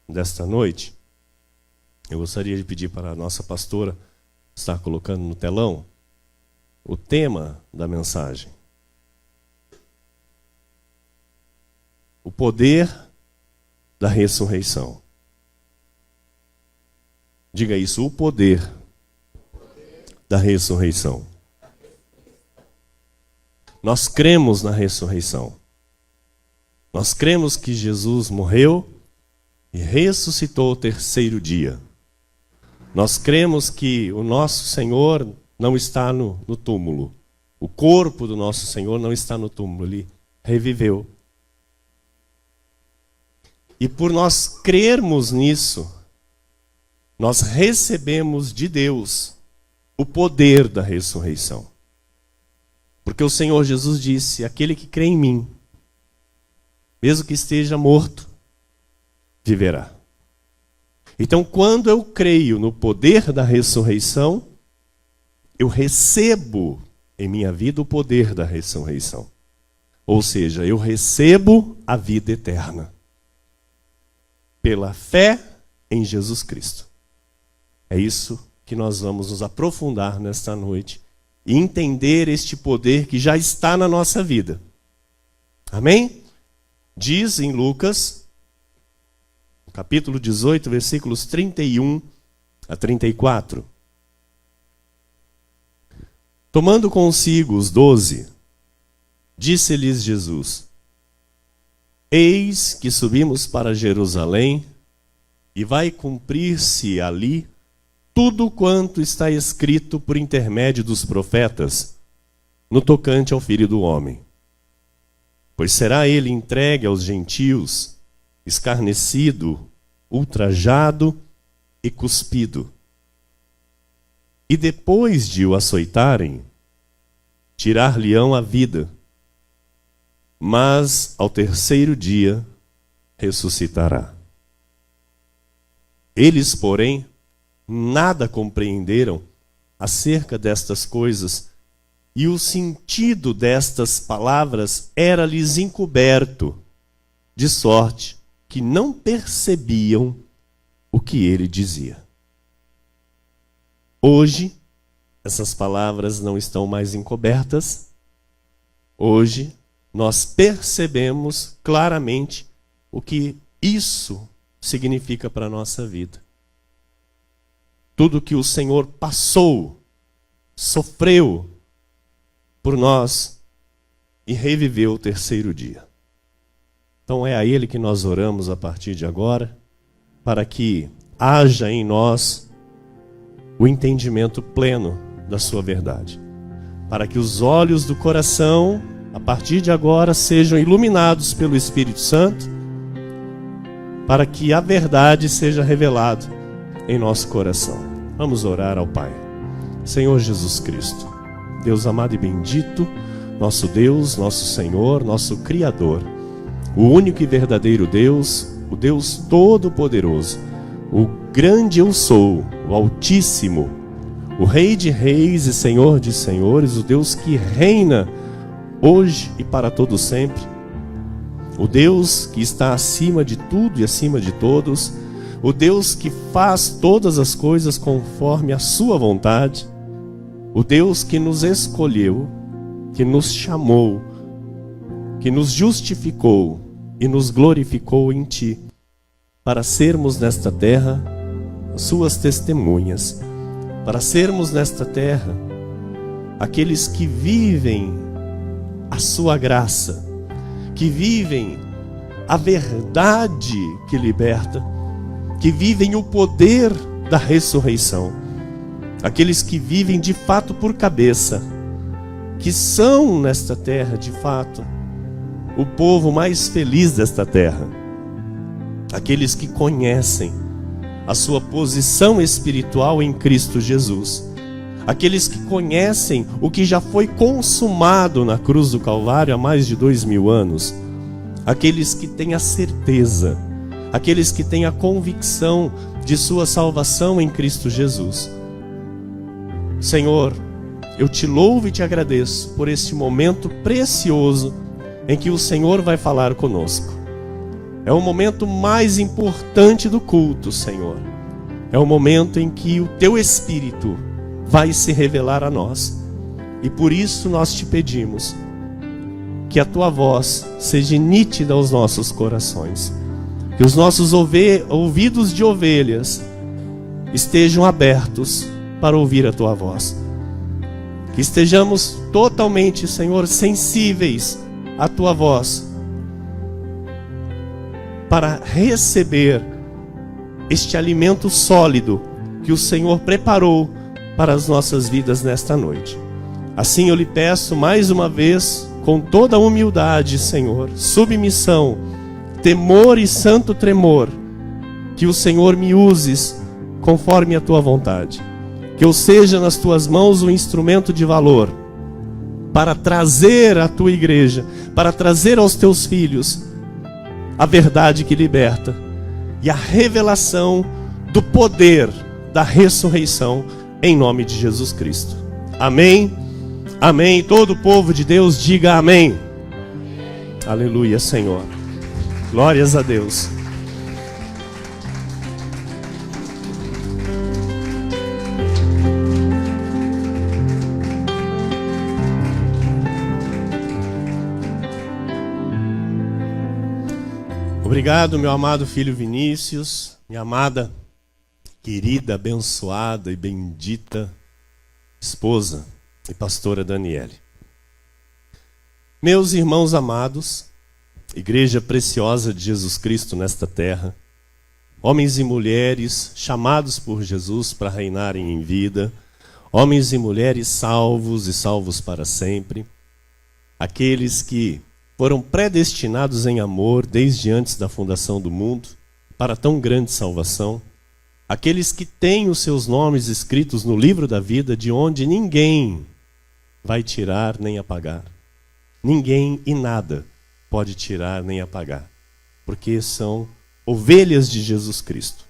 desta noite, eu gostaria de pedir para a nossa pastora estar colocando no telão o tema da mensagem. O poder da ressurreição. Diga isso, o poder da ressurreição. Nós cremos na ressurreição. Nós cremos que Jesus morreu e ressuscitou ao terceiro dia. Nós cremos que o nosso Senhor não está no túmulo. O corpo do nosso Senhor não está no túmulo, ele reviveu. E por nós crermos nisso, nós recebemos de Deus o poder da ressurreição. Porque o Senhor Jesus disse, aquele que crê em mim, mesmo que esteja morto, viverá. Então, quando eu creio no poder da ressurreição, eu recebo em minha vida o poder da ressurreição. Ou seja, eu recebo a vida eterna. Pela fé em Jesus Cristo. É isso que nós vamos nos aprofundar nesta noite e entender este poder que já está na nossa vida. Amém? Diz em Lucas, capítulo 18, versículos 31 a 34. Tomando consigo os 12, disse-lhes Jesus: Eis que subimos para Jerusalém, e vai cumprir-se ali tudo quanto está escrito por intermédio dos profetas, no tocante ao Filho do Homem. Pois será ele entregue aos gentios, escarnecido, ultrajado e cuspido. E depois de o açoitarem, tirar-lhe-ão a vida. Mas ao terceiro dia ressuscitará. Eles, porém, nada compreenderam acerca destas coisas, e o sentido destas palavras era-lhes encoberto, de sorte que não percebiam o que ele dizia. Hoje, essas palavras não estão mais encobertas. Hoje, nós percebemos claramente o que isso significa para a nossa vida. Tudo que o Senhor passou, sofreu por nós e reviveu o terceiro dia. Então é a Ele que nós oramos a partir de agora, para que haja em nós o entendimento pleno da sua verdade. Para que os olhos do coração, a partir de agora, sejam iluminados pelo Espírito Santo, para que a verdade seja revelada em nosso coração. Vamos orar ao Pai. Senhor Jesus Cristo, Deus amado e bendito, nosso Deus, nosso Senhor, nosso Criador, o único e verdadeiro Deus, o Deus Todo-Poderoso, o grande eu sou, o Altíssimo, o Rei de Reis e Senhor de Senhores, o Deus que reina hoje e para todo sempre, o Deus que está acima de tudo e acima de todos, o Deus que faz todas as coisas conforme a sua vontade, o Deus que nos escolheu, que nos chamou, que nos justificou e nos glorificou em Ti, para sermos nesta terra suas testemunhas, para sermos nesta terra aqueles que vivem a sua graça, que vivem a verdade que liberta, que vivem o poder da ressurreição, aqueles que vivem de fato por cabeça, que são nesta terra de fato o povo mais feliz desta terra, aqueles que conhecem a sua posição espiritual em Cristo Jesus, aqueles que conhecem o que já foi consumado na cruz do Calvário há mais de 2000 anos, aqueles que têm a certeza, aqueles que têm a convicção de sua salvação em Cristo Jesus. Senhor, eu te louvo e te agradeço por este momento precioso em que o Senhor vai falar conosco. É o momento mais importante do culto, Senhor. É o momento em que o Teu Espírito vai se revelar a nós. E por isso nós te pedimos que a Tua voz seja nítida aos nossos corações. Que os nossos ouvidos de ovelhas estejam abertos para ouvir a Tua voz. Que estejamos totalmente, Senhor, sensíveis à Tua voz, para receber este alimento sólido que o Senhor preparou para as nossas vidas nesta noite. Assim eu lhe peço mais uma vez, com toda a humildade, Senhor, submissão, temor e santo tremor, que o Senhor me uses conforme a Tua vontade. Que eu seja nas Tuas mãos um instrumento de valor para trazer à Tua igreja, para trazer aos Teus filhos a verdade que liberta e a revelação do poder da ressurreição em nome de Jesus Cristo. Amém? Amém. Todo o povo de Deus diga amém. Aleluia, Senhor. Glórias a Deus. Obrigado, meu amado filho Vinícius, minha amada, querida, abençoada e bendita esposa e pastora Daniele. Meus irmãos amados, igreja preciosa de Jesus Cristo nesta terra, homens e mulheres chamados por Jesus para reinarem em vida, homens e mulheres salvos e salvos para sempre, aqueles que foram predestinados em amor desde antes da fundação do mundo para tão grande salvação, aqueles que têm os seus nomes escritos no livro da vida, de onde ninguém vai tirar nem apagar. Ninguém e nada pode tirar nem apagar, porque são ovelhas de Jesus Cristo.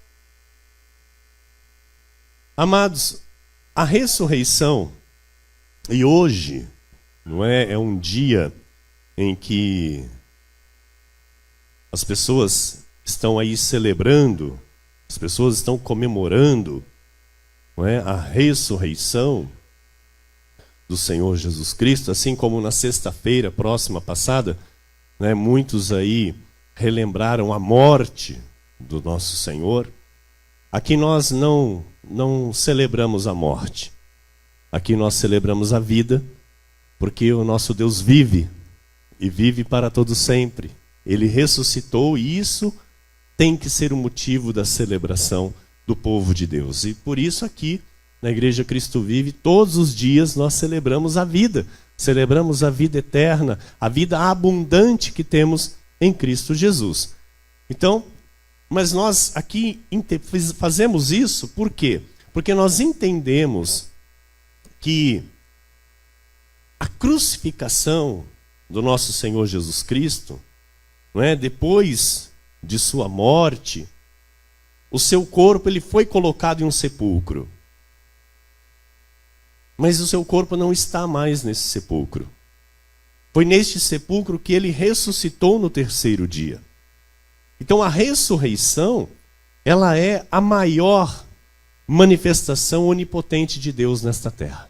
Amados, a ressurreição, e hoje não é um dia em que as pessoas estão aí celebrando, as pessoas estão comemorando, não é, a ressurreição do Senhor Jesus Cristo, assim como na sexta-feira próxima passada, né, muitos aí relembraram a morte do nosso Senhor. Aqui nós não celebramos a morte, aqui nós celebramos a vida, porque o nosso Deus vive, e vive para todo sempre. Ele ressuscitou e isso tem que ser o motivo da celebração do povo de Deus. E por isso aqui, na Igreja Cristo Vive, todos os dias nós celebramos a vida. Celebramos a vida eterna, a vida abundante que temos em Cristo Jesus. Então, mas nós aqui fazemos isso por quê? Porque nós entendemos que a crucificação do nosso Senhor Jesus Cristo, não é? Depois de sua morte, o seu corpo ele foi colocado em um sepulcro. Mas o seu corpo não está mais nesse sepulcro. Foi neste sepulcro que ele ressuscitou no terceiro dia. Então a ressurreição, ela é a maior manifestação onipotente de Deus nesta terra.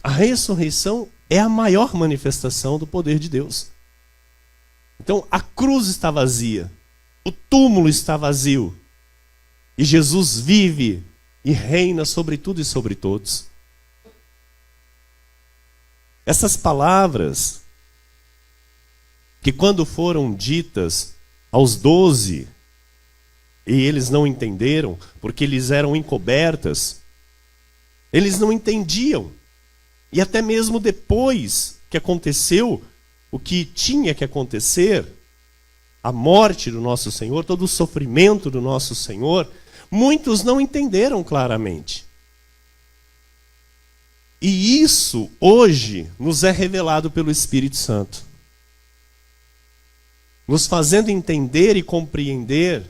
A ressurreição é a maior manifestação do poder de Deus. Então a cruz está vazia, o túmulo está vazio, e Jesus vive e reina sobre tudo e sobre todos. Essas palavras, que quando foram ditas aos 12, e eles não entenderam, porque eles eram encobertas, eles não entendiam. E até mesmo depois que aconteceu o que tinha que acontecer, a morte do nosso Senhor, todo o sofrimento do nosso Senhor, muitos não entenderam claramente. E isso hoje nos é revelado pelo Espírito Santo, nos fazendo entender e compreender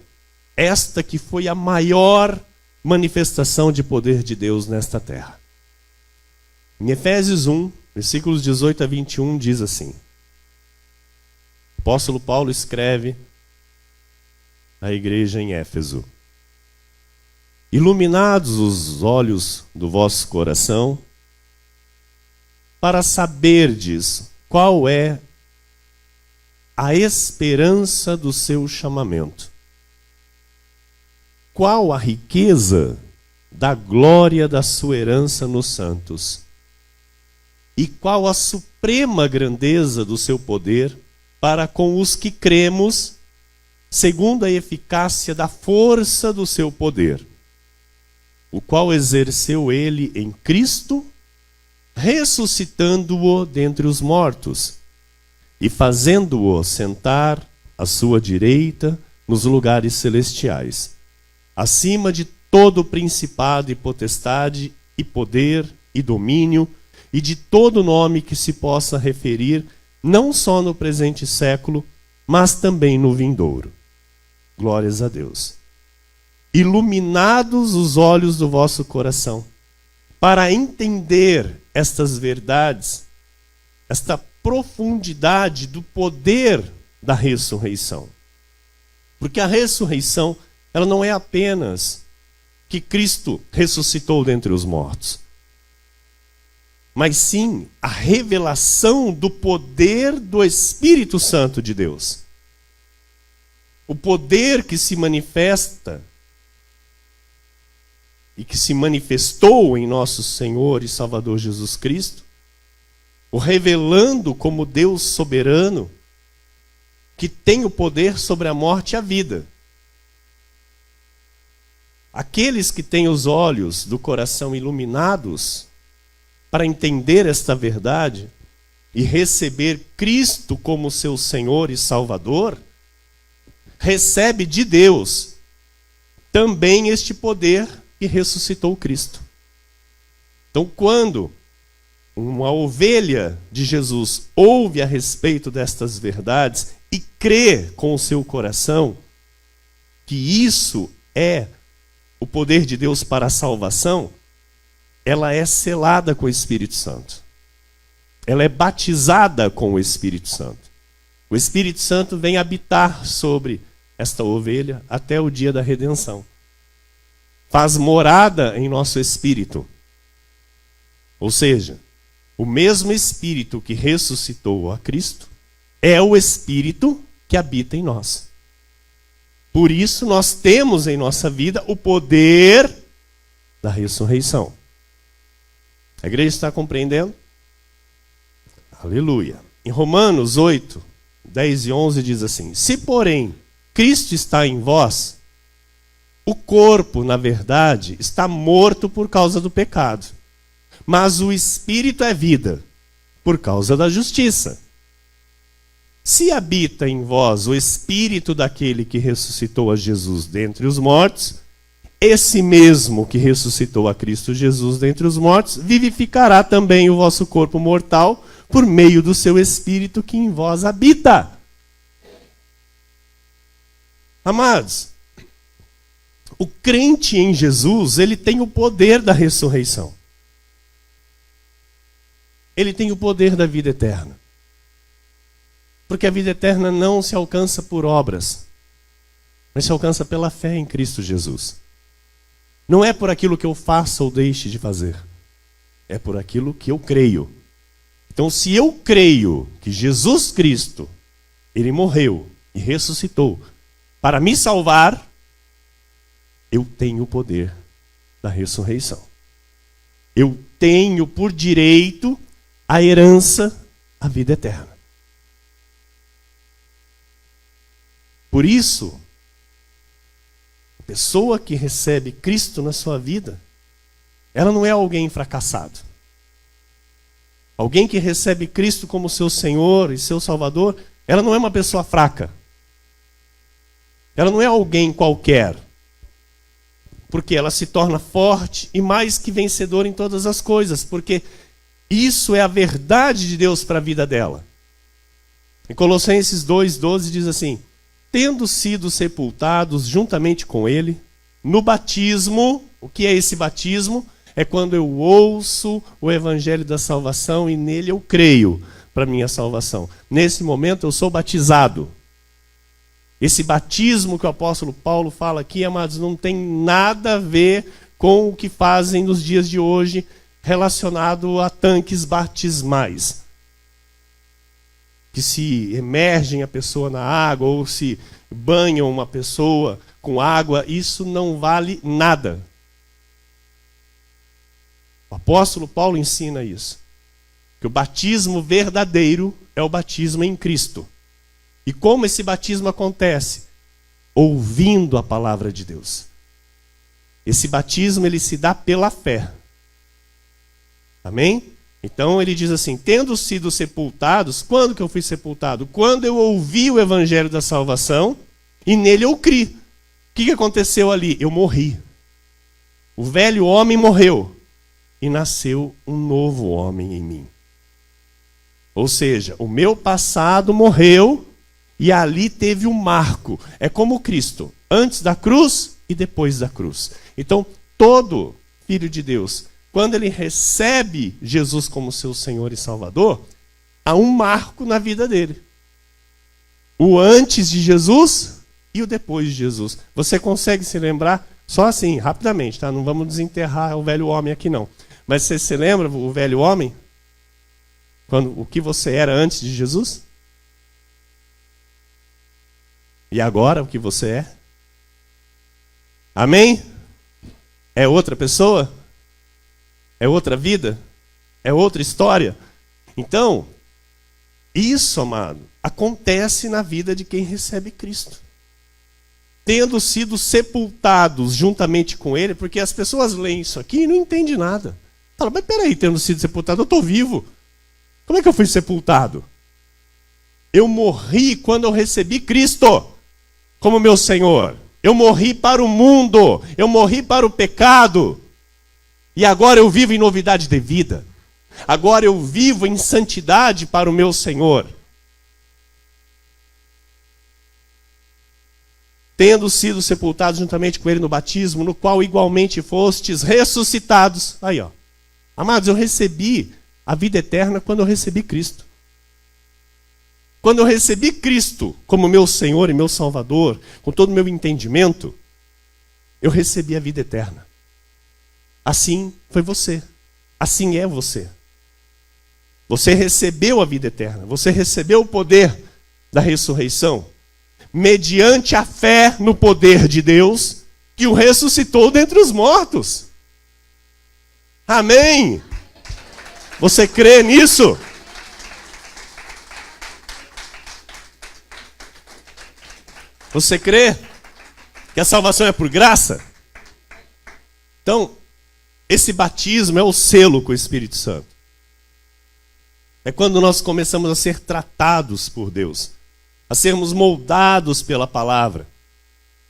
esta que foi a maior manifestação de poder de Deus nesta terra. Em Efésios 1, versículos 18 a 21, diz assim: apóstolo Paulo escreve à igreja em Éfeso: iluminados os olhos do vosso coração, para saberdes qual é a esperança do seu chamamento, qual a riqueza da glória da sua herança nos santos, e qual a suprema grandeza do seu poder para com os que cremos, segundo a eficácia da força do seu poder, o qual exerceu ele em Cristo, ressuscitando-o dentre os mortos e fazendo-o sentar à sua direita nos lugares celestiais, acima de todo principado e potestade e poder e domínio e de todo nome que se possa referir, não só no presente século, mas também no vindouro. Glórias a Deus. Iluminados os olhos do vosso coração, para entender estas verdades, esta profundidade do poder da ressurreição. Porque a ressurreição, ela não é apenas que Cristo ressuscitou dentre os mortos, mas sim a revelação do poder do Espírito Santo de Deus. O poder que se manifesta e que se manifestou em nosso Senhor e Salvador Jesus Cristo, o revelando como Deus soberano, que tem o poder sobre a morte e a vida. Aqueles que têm os olhos do coração iluminados para entender esta verdade e receber Cristo como seu Senhor e Salvador, recebe de Deus também este poder que ressuscitou Cristo. Então, quando uma ovelha de Jesus ouve a respeito destas verdades e crê com o seu coração que isso é o poder de Deus para a salvação, ela é selada com o Espírito Santo. Ela é batizada com o Espírito Santo. O Espírito Santo vem habitar sobre esta ovelha até o dia da redenção. Faz morada em nosso espírito. Ou seja, o mesmo Espírito que ressuscitou a Cristo é o Espírito que habita em nós. Por isso nós temos em nossa vida o poder da ressurreição. A igreja está compreendendo? Aleluia. Em Romanos 8, 10 e 11 diz assim: se porém Cristo está em vós, o corpo, na verdade, está morto por causa do pecado, mas o espírito é vida por causa da justiça. Se habita em vós o espírito daquele que ressuscitou a Jesus dentre os mortos, esse mesmo que ressuscitou a Cristo Jesus dentre os mortos, vivificará também o vosso corpo mortal por meio do seu espírito que em vós habita. Amados, o crente em Jesus, ele tem o poder da ressurreição. Ele tem o poder da vida eterna. Porque a vida eterna não se alcança por obras, mas se alcança pela fé em Cristo Jesus. Não é por aquilo que eu faço ou deixe de fazer. É por aquilo que eu creio. Então, se eu creio que Jesus Cristo, ele morreu e ressuscitou para me salvar, eu tenho o poder da ressurreição. Eu tenho por direito a herança, a vida eterna. Por isso, a pessoa que recebe Cristo na sua vida, ela não é alguém fracassado. Alguém que recebe Cristo como seu Senhor e seu Salvador, ela não é uma pessoa fraca. Ela não é alguém qualquer. Porque ela se torna forte e mais que vencedora em todas as coisas. Porque isso é a verdade de Deus para a vida dela. Em Colossenses 2,12 diz assim: tendo sido sepultados juntamente com ele, no batismo. O que é esse batismo? É quando eu ouço o evangelho da salvação e nele eu creio. para minha salvação. Nesse momento eu sou batizado. Esse batismo que o apóstolo Paulo fala aqui, amados, não tem nada a ver com o que fazem nos dias de hoje relacionado a tanques batismais. Que se emergem a pessoa na água ou se banham uma pessoa com água, isso não vale nada. O apóstolo Paulo ensina isso. Que o batismo verdadeiro é o batismo em Cristo. E como esse batismo acontece? Ouvindo a palavra de Deus. Esse batismo ele se dá pela fé. Amém? Então ele diz assim, tendo sido sepultados, quando que eu fui sepultado? Quando eu ouvi o evangelho da salvação e nele eu criei. O que aconteceu ali? Eu morri. O velho homem morreu e nasceu um novo homem em mim. Ou seja, o meu passado morreu e ali teve um marco. É como Cristo, antes da cruz e depois da cruz. Então, todo filho de Deus, quando ele recebe Jesus como seu Senhor e Salvador, há um marco na vida dele. O antes de Jesus e o depois de Jesus. Você consegue se lembrar? Só assim, rapidamente, tá? Não vamos desenterrar o velho homem aqui não. Mas você se lembra o velho homem? O que você era antes de Jesus? E agora o que você é? Amém? É outra pessoa? É outra vida? É outra história? Então, isso, amado, acontece na vida de quem recebe Cristo. Tendo sido sepultados juntamente com Ele, porque as pessoas leem isso aqui e não entendem nada. Fala, mas peraí, tendo sido sepultado, eu estou vivo. Como é que eu fui sepultado? Eu morri quando eu recebi Cristo como meu Senhor. Eu morri para o mundo. Eu morri para o pecado. E agora eu vivo em novidade de vida. Agora eu vivo em santidade para o meu Senhor. Tendo sido sepultados juntamente com Ele no batismo, no qual igualmente fostes ressuscitados. Aí, ó. Amados, eu recebi a vida eterna quando eu recebi Cristo. Quando eu recebi Cristo como meu Senhor e meu Salvador, com todo o meu entendimento, eu recebi a vida eterna. Assim foi você. Assim é você. Você recebeu a vida eterna. Você recebeu o poder da ressurreição, mediante a fé no poder de Deus, que o ressuscitou dentre os mortos. Amém? Você crê nisso? Você crê que a salvação é por graça? Então, esse batismo é o selo com o Espírito Santo. É quando nós começamos a ser tratados por Deus, a sermos moldados pela palavra.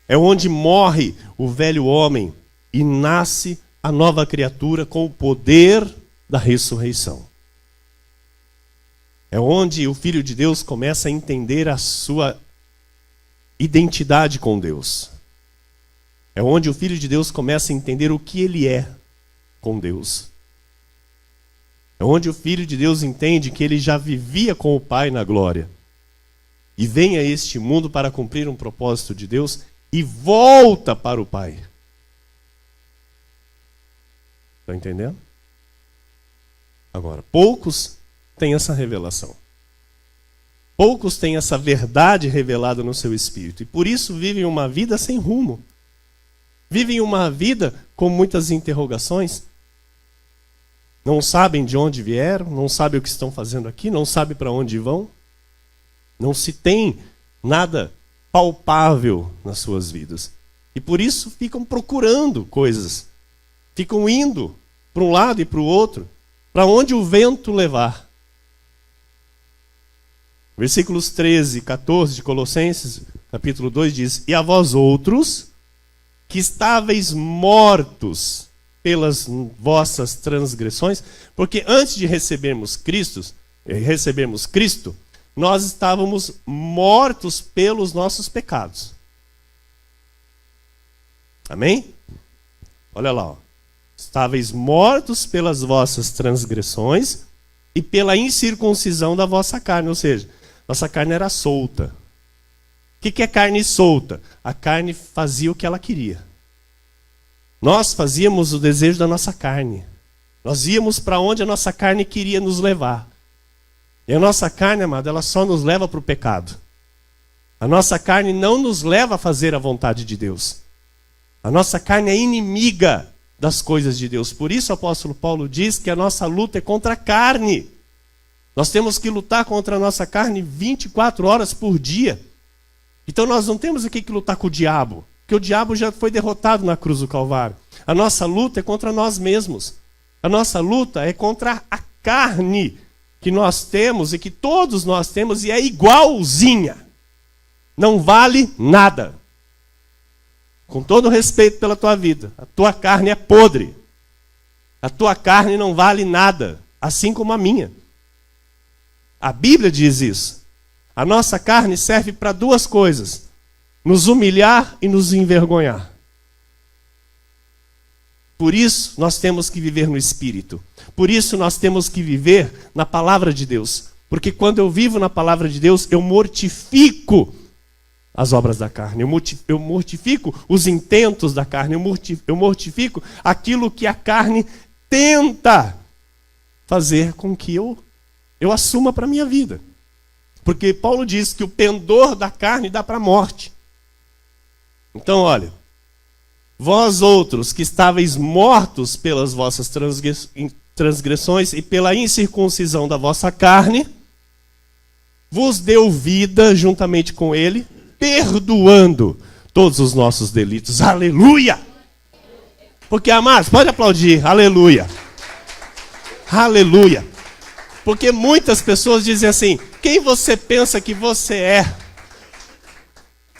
É onde morre o velho homem e nasce a nova criatura com o poder da ressurreição. É onde o Filho de Deus começa a entender a sua identidade com Deus. É onde o Filho de Deus começa a entender o que ele é com Deus. É onde o Filho de Deus entende que ele já vivia com o Pai na glória. E vem a este mundo para cumprir um propósito de Deus e volta para o Pai. Está entendendo? Agora, poucos têm essa revelação. Poucos têm essa verdade revelada no seu espírito. E por isso vivem uma vida sem rumo. Vivem uma vida com muitas interrogações. Não sabem de onde vieram, não sabem o que estão fazendo aqui, não sabem para onde vão. Não se tem nada palpável nas suas vidas. E por isso ficam procurando coisas. Ficam indo para um lado e para o outro, para onde o vento levar. Versículos 13 e 14 de Colossenses, capítulo 2, diz: E a vós outros, que estáveis mortos pelas vossas transgressões, porque antes de recebermos Cristo, nós estávamos mortos pelos nossos pecados. Amém? Olha lá, ó. Estáveis mortos pelas vossas transgressões e pela incircuncisão da vossa carne. Ou seja, nossa carne era solta. O que é carne solta? A carne fazia o que ela queria. Nós fazíamos o desejo da nossa carne. Nós íamos para onde a nossa carne queria nos levar. E a nossa carne, amado, ela só nos leva para o pecado. A nossa carne não nos leva a fazer a vontade de Deus. A nossa carne é inimiga das coisas de Deus. Por isso o apóstolo Paulo diz que a nossa luta é contra a carne. Nós temos que lutar contra a nossa carne 24 horas por dia. Então nós não temos aqui que lutar com o diabo, porque o diabo já foi derrotado na cruz do Calvário. A nossa luta é contra nós mesmos. A nossa luta é contra a carne que nós temos e que todos nós temos e é igualzinha. Não vale nada. Com todo respeito pela tua vida, a tua carne é podre. A tua carne não vale nada, assim como a minha. A Bíblia diz isso. A nossa carne serve para duas coisas: nos humilhar e nos envergonhar. Por isso nós temos que viver no Espírito. Por isso nós temos que viver na palavra de Deus. Porque quando eu vivo na palavra de Deus, eu mortifico as obras da carne. Eu mortifico os intentos da carne. Eu mortifico aquilo que a carne tenta fazer com que eu assuma para a minha vida. Porque Paulo diz que o pendor da carne dá para a morte. Então, olha, vós outros que estáveis mortos pelas vossas transgressões e pela incircuncisão da vossa carne, vos deu vida juntamente com ele, perdoando todos os nossos delitos. Aleluia! Porque, amados, pode aplaudir, aleluia. Aleluia. Porque muitas pessoas dizem assim: quem você pensa que você é?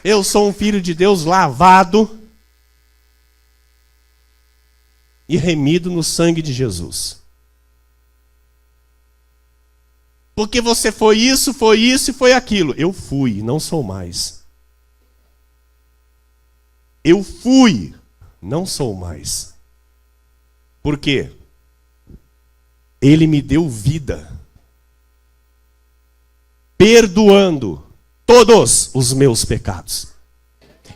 Eu sou um filho de Deus lavado e remido no sangue de Jesus. Porque você foi isso e foi aquilo. Eu fui, não sou mais. Eu fui, não sou mais. Por quê? Ele me deu vida, perdoando todos os meus pecados.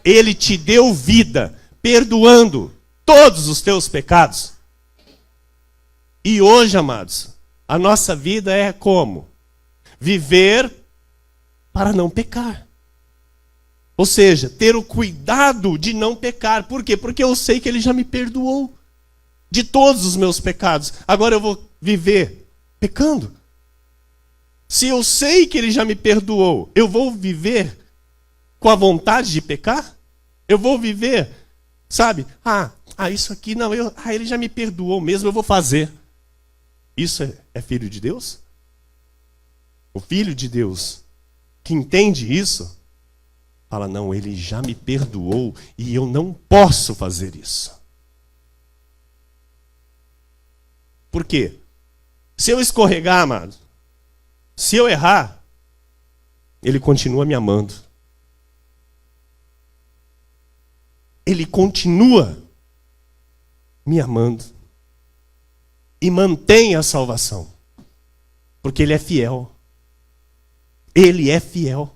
Ele te deu vida, perdoando todos os teus pecados. E hoje, amados, a nossa vida é como? Viver para não pecar. Ou seja, ter o cuidado de não pecar. Por quê? Porque eu sei que Ele já me perdoou de todos os meus pecados. Agora eu vou viver pecando? Se eu sei que Ele já me perdoou, eu vou viver com a vontade de pecar? Eu vou viver, sabe? Isso aqui não, Ele já me perdoou mesmo, eu vou fazer. Isso é filho de Deus? O filho de Deus que entende isso, fala: não, Ele já me perdoou e eu não posso fazer isso. Por quê? Se eu escorregar, amado, se eu errar, Ele continua me amando. Ele continua me amando. E mantém a salvação. Porque Ele é fiel. Ele é fiel.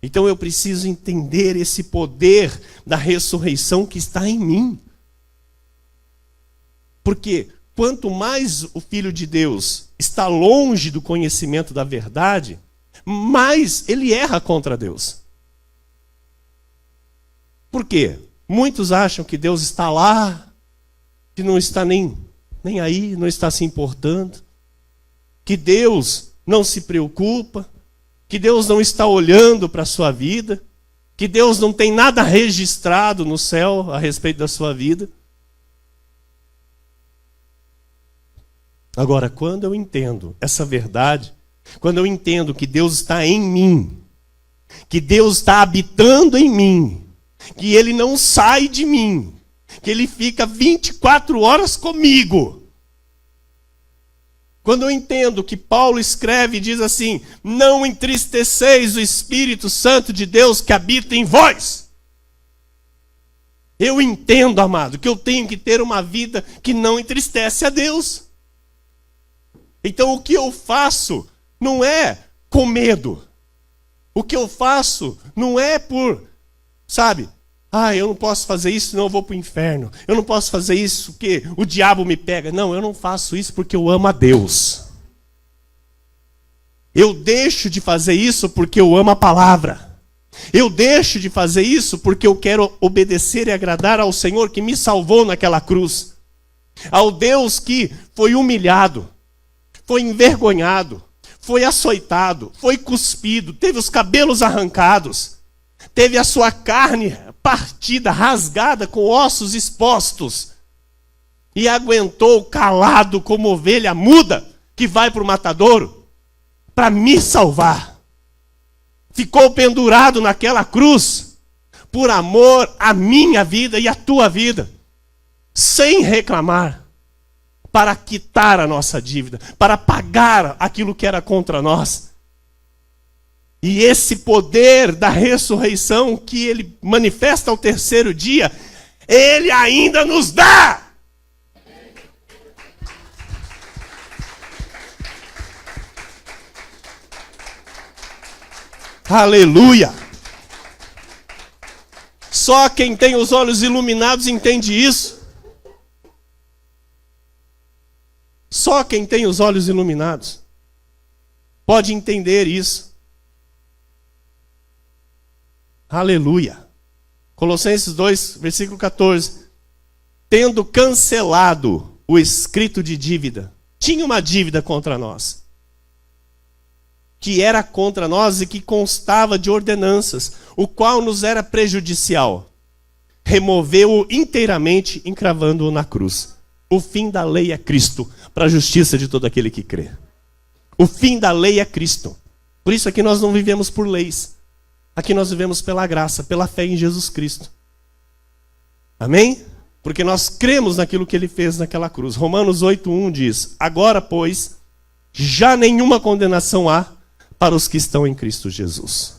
Então eu preciso entender esse poder da ressurreição que está em mim. Porque quanto mais o Filho de Deus está longe do conhecimento da verdade, mais ele erra contra Deus. Por quê? Muitos acham que Deus está lá, que não está nem aí, não está se importando, que Deus não se preocupa, que Deus não está olhando para a sua vida, que Deus não tem nada registrado no céu a respeito da sua vida. Agora, quando eu entendo essa verdade, quando eu entendo que Deus está em mim, que Deus está habitando em mim, que Ele não sai de mim, que Ele fica 24 horas comigo. Quando eu entendo que Paulo escreve e diz assim: não entristeceis o Espírito Santo de Deus que habita em vós. Eu entendo, amado, que eu tenho que ter uma vida que não entristece a Deus. Então o que eu faço não é com medo. O que eu faço não é por, sabe, eu não posso fazer isso, senão eu vou para o inferno. Eu não posso fazer isso porque o diabo me pega. Não, eu não faço isso porque eu amo a Deus. Eu deixo de fazer isso porque eu amo a palavra. Eu deixo de fazer isso porque eu quero obedecer e agradar ao Senhor que me salvou naquela cruz. Ao Deus que foi humilhado, foi envergonhado, foi açoitado, foi cuspido, teve os cabelos arrancados, teve a sua carne partida, rasgada, com ossos expostos, e aguentou calado como ovelha muda que vai para o matadouro para me salvar. Ficou pendurado naquela cruz por amor à minha vida e à tua vida, sem reclamar, para quitar a nossa dívida, para pagar aquilo que era contra nós. E esse poder da ressurreição que ele manifesta ao terceiro dia, ele ainda nos dá. Aleluia! Só quem tem os olhos iluminados entende isso. Só quem tem os olhos iluminados pode entender isso. Aleluia! Colossenses 2, versículo 14. Tendo cancelado o escrito de dívida. Tinha uma dívida contra nós, que era contra nós e que constava de ordenanças, o qual nos era prejudicial. Removeu-o inteiramente, encravando-o na cruz. O fim da lei é Cristo, para a justiça de todo aquele que crê. O fim da lei é Cristo. Por isso aqui nós não vivemos por leis. Aqui nós vivemos pela graça, pela fé em Jesus Cristo. Amém? Porque nós cremos naquilo que ele fez naquela cruz. Romanos 8:1 diz: agora, pois, já nenhuma condenação há para os que estão em Cristo Jesus.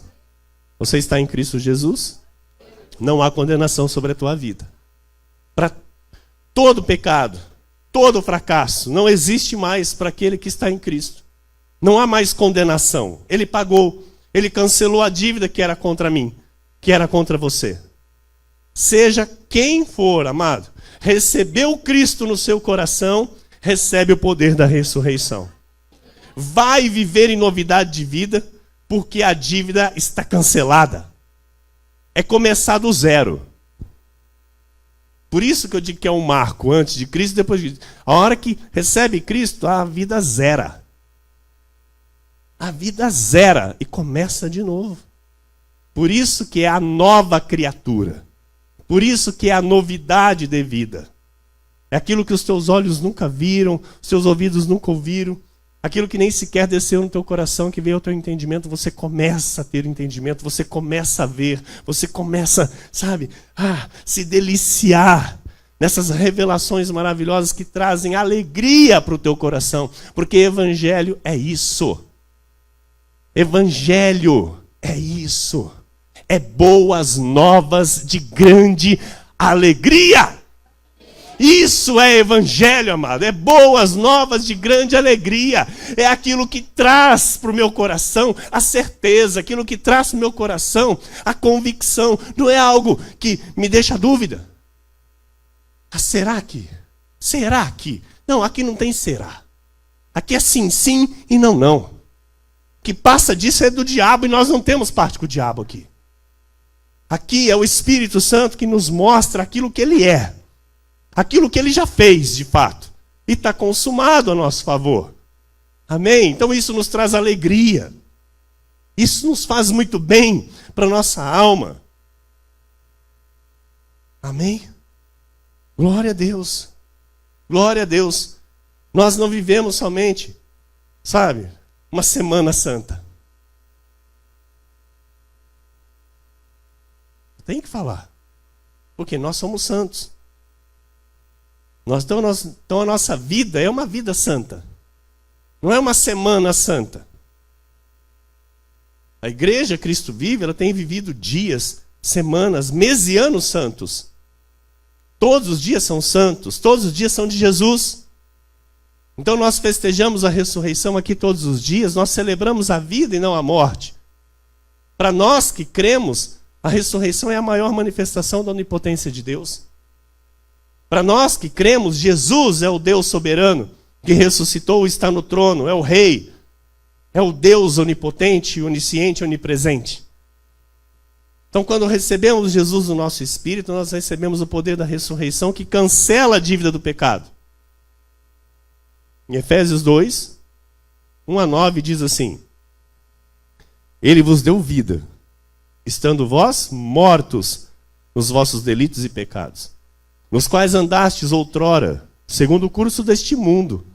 Você está em Cristo Jesus? Não há condenação sobre a tua vida. Para todo pecado, todo fracasso, não existe mais para aquele que está em Cristo. Não há mais condenação. Ele pagou, ele cancelou a dívida que era contra mim, que era contra você. Seja quem for, amado, recebeu Cristo no seu coração, recebe o poder da ressurreição. Vai viver em novidade de vida, porque a dívida está cancelada. É começar do zero. Por isso que eu digo que é um marco, antes de Cristo e depois de Cristo. A hora que recebe Cristo, a vida zera. A vida zera e começa de novo. Por isso que é a nova criatura. Por isso que é a novidade de vida. É aquilo que os teus olhos nunca viram, os teus ouvidos nunca ouviram. Aquilo que nem sequer desceu no teu coração, que veio ao teu entendimento, você começa a ter entendimento, você começa a ver, você começa, se deliciar nessas revelações maravilhosas que trazem alegria para o teu coração, porque evangelho é isso. Evangelho é isso. É boas novas de grande alegria. Isso é evangelho, amado. É boas novas de grande alegria. É aquilo que traz para o meu coração a certeza, aquilo que traz para o meu coração a convicção. Não é algo que me deixa dúvida. Será que? Será que? Não, aqui não tem será. Aqui é sim, sim e não, não. O que passa disso é do diabo e nós não temos parte com o diabo aqui. Aqui é o Espírito Santo que nos mostra aquilo que ele é. Aquilo que ele já fez, de fato. E está consumado a nosso favor. Amém? Então isso nos traz alegria. Isso nos faz muito bem para a nossa alma. Amém? Glória a Deus. Glória a Deus. Nós não vivemos somente, uma semana santa. Tem que falar. Porque nós somos santos. Então a nossa vida é uma vida santa. Não é uma semana santa. A igreja Cristo Vive, ela tem vivido dias, semanas, meses e anos santos. Todos os dias são santos. Todos os dias são de Jesus. Então nós festejamos a ressurreição aqui todos os dias, nós celebramos a vida e não a morte. Para nós que cremos, a ressurreição é a maior manifestação da onipotência de Deus. Para nós que cremos, Jesus é o Deus soberano, que ressuscitou e está no trono, é o Rei, é o Deus onipotente, onisciente, onipresente. Então, quando recebemos Jesus no nosso espírito, nós recebemos o poder da ressurreição que cancela a dívida do pecado. Em Efésios 2, 1-9 diz assim: Ele vos deu vida, estando vós mortos nos vossos delitos e pecados, nos quais andastes outrora, segundo o curso deste mundo,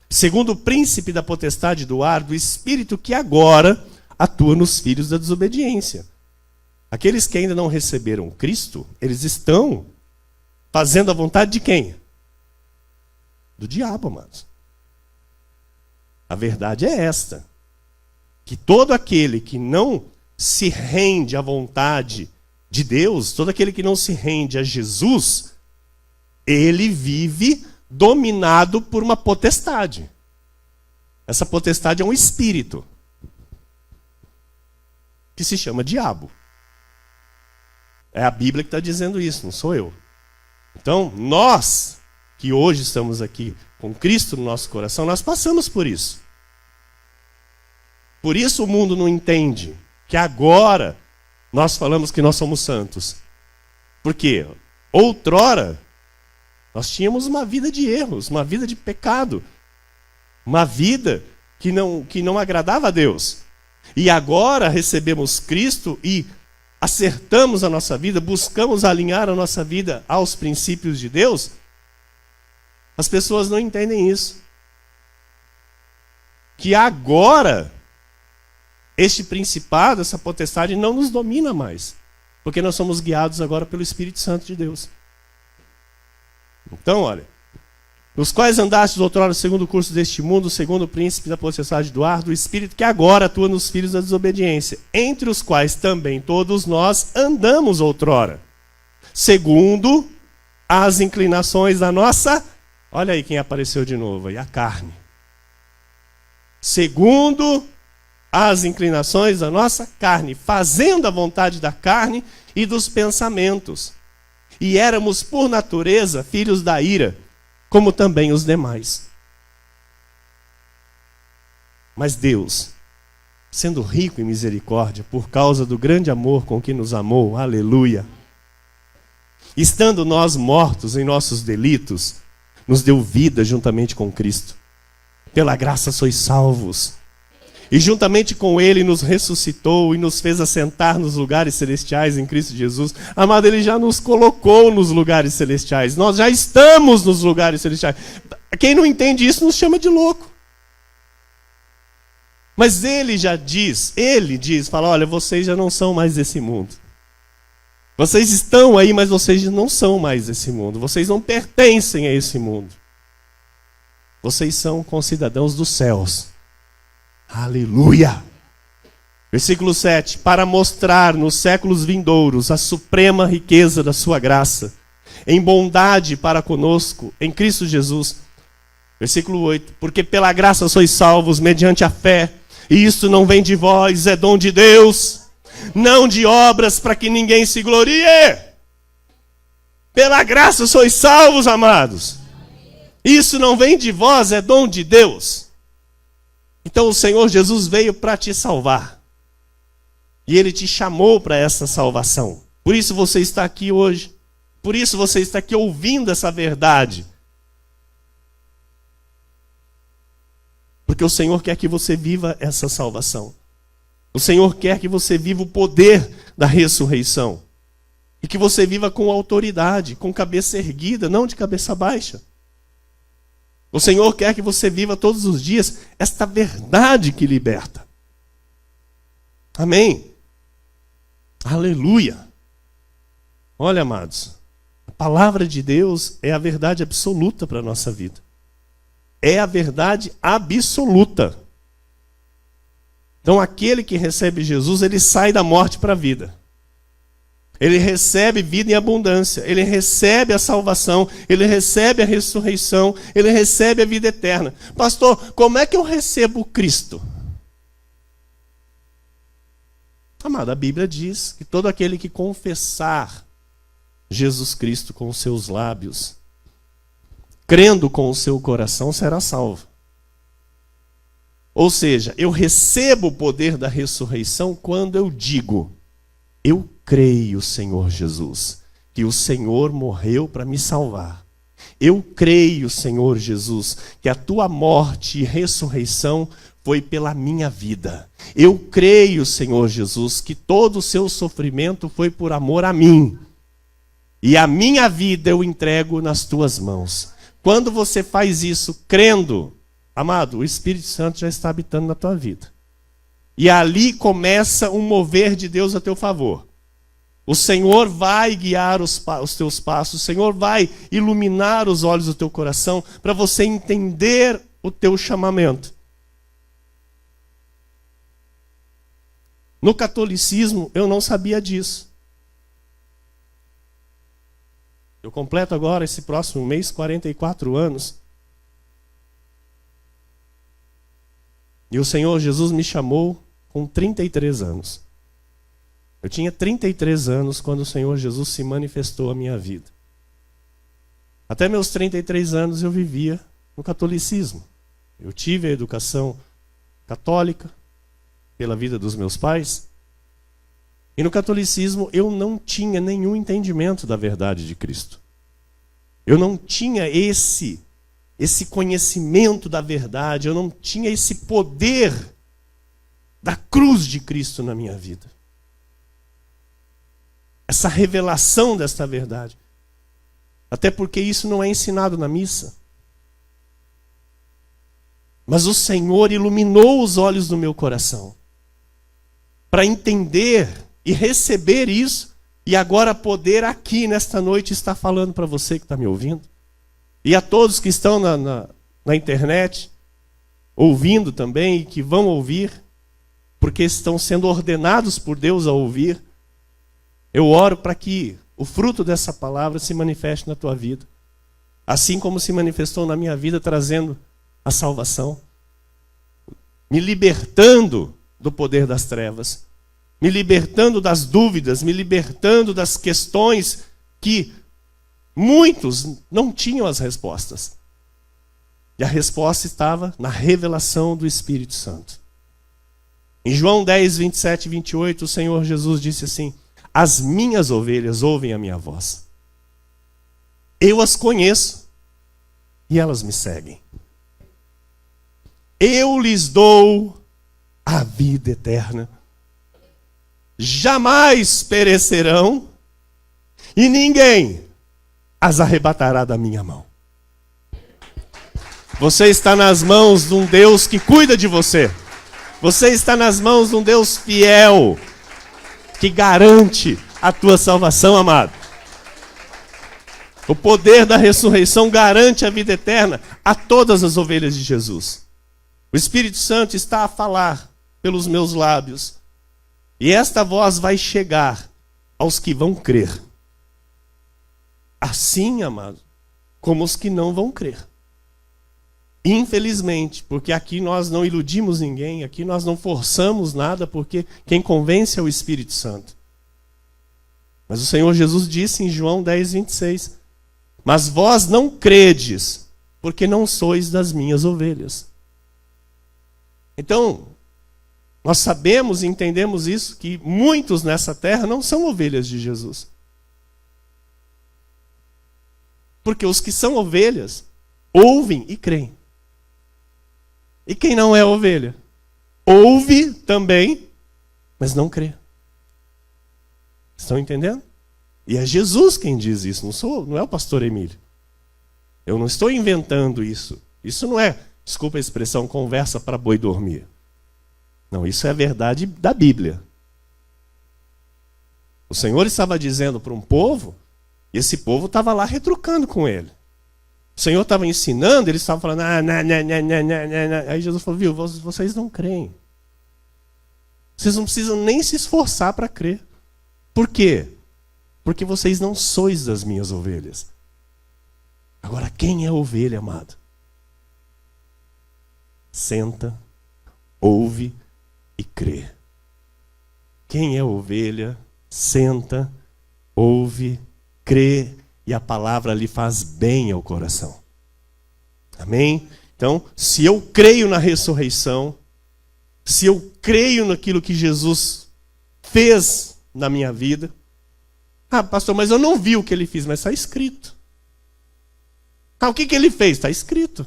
segundo o príncipe da potestade do ar, do espírito que agora atua nos filhos da desobediência. Aqueles que ainda não receberam Cristo, eles estão fazendo a vontade de quem? Do diabo, amados. A verdade é esta, que todo aquele que não se rende à vontade de Deus, todo aquele que não se rende a Jesus, ele vive dominado por uma potestade. Essa potestade é um espírito que se chama diabo. É a Bíblia que está dizendo isso, não sou eu. Então, nós que hoje estamos aqui com Cristo no nosso coração, nós passamos por isso. Por isso o mundo não entende que agora nós falamos que nós somos santos. Porque outrora nós tínhamos uma vida de erros, uma vida de pecado, uma vida que não agradava a Deus. E agora recebemos Cristo e acertamos a nossa vida, buscamos alinhar a nossa vida aos princípios de Deus. As pessoas não entendem isso. Que agora este principado, essa potestade não nos domina mais, porque nós somos guiados agora pelo Espírito Santo de Deus. Então, olha, nos quais andastes outrora segundo o curso deste mundo, segundo o príncipe da potestade do ar, do espírito que agora atua nos filhos da desobediência, entre os quais também todos nós andamos outrora, segundo as inclinações da nossa... Olha aí quem apareceu de novo aí, a carne. Segundo as inclinações da nossa carne, fazendo a vontade da carne e dos pensamentos. E éramos, por natureza, filhos da ira, como também os demais. Mas Deus, sendo rico em misericórdia, por causa do grande amor com que nos amou, aleluia, estando nós mortos em nossos delitos, nos deu vida juntamente com Cristo. Pela graça sois salvos. E juntamente com Ele nos ressuscitou e nos fez assentar nos lugares celestiais em Cristo Jesus. Amado, Ele já nos colocou nos lugares celestiais. Nós já estamos nos lugares celestiais. Quem não entende isso nos chama de louco. Mas Ele diz, fala, olha, vocês já não são mais desse mundo. Vocês estão aí, mas vocês não são mais desse mundo. Vocês não pertencem a esse mundo. Vocês são concidadãos dos céus. Aleluia! Versículo 7. Para mostrar nos séculos vindouros a suprema riqueza da sua graça, em bondade para conosco, em Cristo Jesus. Versículo 8. Porque pela graça sois salvos mediante a fé, e isto não vem de vós, é dom de Deus, não de obras para que ninguém se glorie. Pela graça sois salvos, amados. Isso não vem de vós, é dom de Deus. Então o Senhor Jesus veio para te salvar. E Ele te chamou para essa salvação. Por isso você está aqui hoje. Por isso você está aqui ouvindo essa verdade. Porque o Senhor quer que você viva essa salvação. O Senhor quer que você viva o poder da ressurreição. E que você viva com autoridade, com cabeça erguida, não de cabeça baixa. O Senhor quer que você viva todos os dias esta verdade que liberta. Amém? Aleluia! Olha, amados, a palavra de Deus é a verdade absoluta para a nossa vida. É a verdade absoluta. Então aquele que recebe Jesus, ele sai da morte para a vida. Ele recebe vida em abundância, ele recebe a salvação, ele recebe a ressurreição, ele recebe a vida eterna. Pastor, como é que eu recebo Cristo? Amado, a Bíblia diz que todo aquele que confessar Jesus Cristo com os seus lábios, crendo com o seu coração, será salvo. Ou seja, eu recebo o poder da ressurreição quando eu digo: eu creio, Senhor Jesus, que o Senhor morreu para me salvar. Eu creio, Senhor Jesus, que a tua morte e ressurreição foi pela minha vida. Eu creio, Senhor Jesus, que todo o seu sofrimento foi por amor a mim. E a minha vida eu entrego nas tuas mãos. Quando você faz isso crendo, amado, o Espírito Santo já está habitando na tua vida. E ali começa um mover de Deus a teu favor. O Senhor vai guiar os teus passos, o Senhor vai iluminar os olhos do teu coração para você entender o teu chamamento. No catolicismo, eu não sabia disso. Eu completo agora, esse próximo mês, 44 anos. E o Senhor Jesus me chamou com 33 anos. Eu tinha 33 anos quando o Senhor Jesus se manifestou à minha vida. Até meus 33 anos eu vivia no catolicismo. Eu tive a educação católica pela vida dos meus pais. E no catolicismo eu não tinha nenhum entendimento da verdade de Cristo. Eu não tinha esse conhecimento da verdade, eu não tinha esse poder da cruz de Cristo na minha vida. Essa revelação desta verdade. Até porque isso não é ensinado na missa. Mas o Senhor iluminou os olhos do meu coração para entender e receber isso, e agora poder aqui nesta noite estar falando para você que está me ouvindo, e a todos que estão na internet, ouvindo também, e que vão ouvir, porque estão sendo ordenados por Deus a ouvir. Eu oro para que o fruto dessa palavra se manifeste na tua vida, assim como se manifestou na minha vida, trazendo a salvação, me libertando do poder das trevas, me libertando das dúvidas, me libertando das questões que muitos não tinham as respostas. E a resposta estava na revelação do Espírito Santo. Em João 10, 27 e 28, o Senhor Jesus disse assim: as minhas ovelhas ouvem a minha voz. Eu as conheço e elas me seguem. Eu lhes dou a vida eterna. Jamais perecerão e ninguém as arrebatará da minha mão. Você está nas mãos de um Deus que cuida de você. Você está nas mãos de um Deus fiel, que garante a tua salvação, amado. O poder da ressurreição garante a vida eterna a todas as ovelhas de Jesus. O Espírito Santo está a falar pelos meus lábios. E esta voz vai chegar aos que vão crer. Assim, amado, como os que não vão crer. Infelizmente, porque aqui nós não iludimos ninguém, aqui nós não forçamos nada, porque quem convence é o Espírito Santo. Mas o Senhor Jesus disse em João 10, 26, mas vós não credes, porque não sois das minhas ovelhas. Então, nós sabemos e entendemos isso, que muitos nessa terra não são ovelhas de Jesus. Porque os que são ovelhas, ouvem e creem. E quem não é ovelha, ouve também, mas não crê. Estão entendendo? E é Jesus quem diz isso, não é o pastor Emílio. Eu não estou inventando isso. Isso não é, desculpa a expressão, conversa para boi dormir. Não, isso é a verdade da Bíblia. O Senhor estava dizendo para um povo, e esse povo estava lá retrucando com ele. O Senhor estava ensinando, eles estavam falando, aí Jesus falou, viu, vocês não creem. Vocês não precisam nem se esforçar para crer. Por quê? porque vocês não sois das minhas ovelhas. Agora, quem é ovelha, amado? Senta, ouve e crê. Quem é ovelha, senta, ouve, crê, e a palavra lhe faz bem ao coração. Amém? Então, se eu creio na ressurreição, se eu creio naquilo que Jesus fez na minha vida, pastor, mas eu não vi o que ele fez, mas está escrito. O que ele fez? Está escrito.